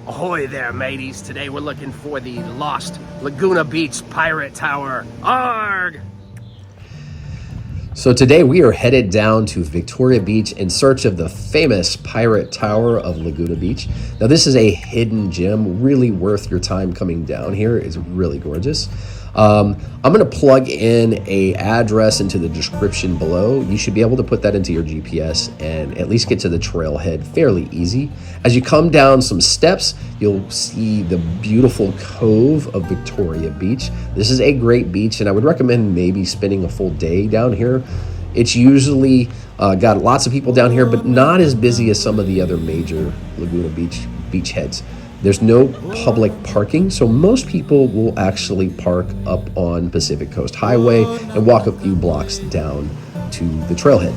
Ahoy there, mateys. Today we're looking for the lost Laguna Beach Pirate Tower. Arg! So today we are headed down to Victoria Beach in search of the famous Pirate Tower of Laguna Beach. Now this is a hidden gem, really worth your time coming down here. It's really gorgeous. I'm going to plug in a address into the description below. You should be able to put that into your GPS and at least get to the trailhead fairly easy. As you come down some steps, you'll see the beautiful cove of Victoria Beach. This is a great beach, and I would recommend maybe spending a full day down here. It's usually got lots of people down here, but not as busy as some of the other major Laguna Beach beachheads. There's no public parking, so most people will actually park up on Pacific Coast Highway and walk a few blocks down to the trailhead.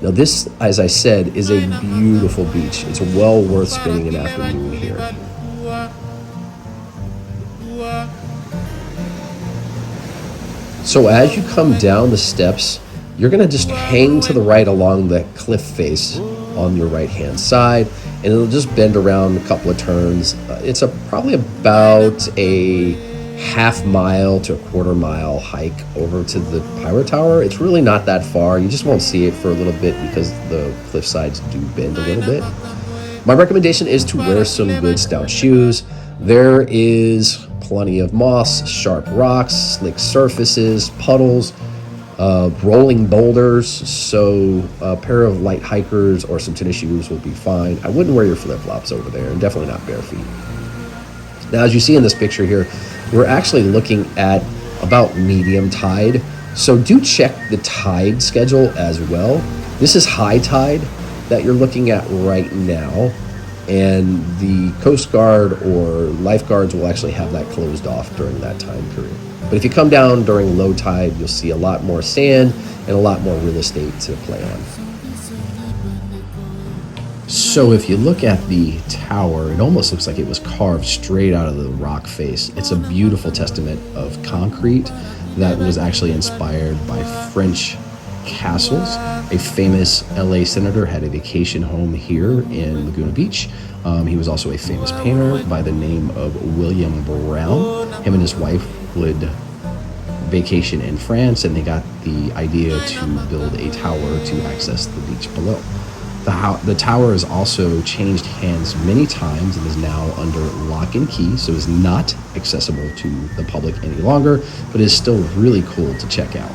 Now this, as I said, is a beautiful beach. It's well worth spending an afternoon here. So as you come down the steps, you're gonna just hang to the right along the cliff face on your right-hand side, and it'll just bend around a couple of turns. It's probably about a half-mile to a quarter-mile hike over to the Pirate Tower. It's really not that far. You just won't see it for a little bit because the cliff sides do bend a little bit. My recommendation is to wear some good stout shoes. There is plenty of moss, sharp rocks, slick surfaces, puddles, rolling boulders, so a pair of light hikers or some tennis shoes will be fine. I wouldn't wear your flip-flops over there, and definitely not bare feet. Now, as you see in this picture here, we're actually looking at about medium tide, so do check the tide schedule as well. This is high tide that you're looking at right now, and the Coast Guard or lifeguards will actually have that closed off during that time period. But if you come down during low tide, you'll see a lot more sand and a lot more real estate to play on. So if you look at the tower, it almost looks like it was carved straight out of the rock face. It's a beautiful testament of concrete that was actually inspired by French castles. A famous LA senator had a vacation home here in Laguna Beach. He was also a famous painter by the name of William Brown. Him and his wife would vacation in France, and they got the idea to build a tower to access the beach below. The tower has also changed hands many times and is now under lock and key, so is not accessible to the public any longer, but is still really cool to check out.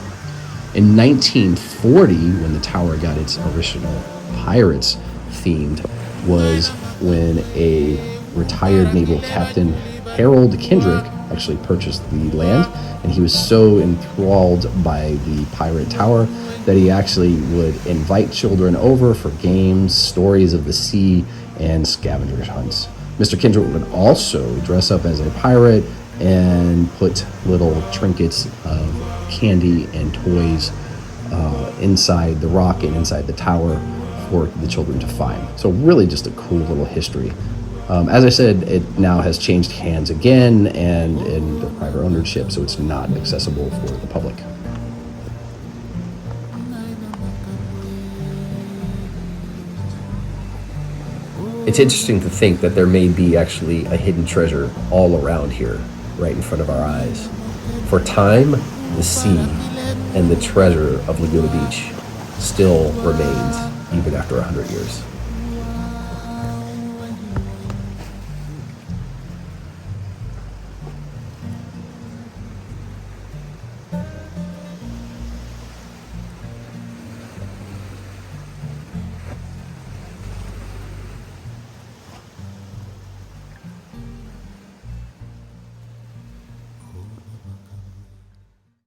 In 1940, when the tower got its original Pirates themed, was when a retired naval captain, Harold Kendrick, actually purchased the land, and he was so enthralled by the Pirate Tower that he actually would invite children over for games, stories of the sea, and scavenger hunts. Mr. Kendrick would also dress up as a pirate and put little trinkets of candy and toys inside the rock and inside the tower for the children to find. So really just a cool little history. As I said, it now has changed hands again and in private ownership, so it's not accessible for the public. It's interesting to think that there may be actually a hidden treasure all around here, right in front of our eyes. For time, the sea, and the treasure of Laguna Beach still remains even after 100 years.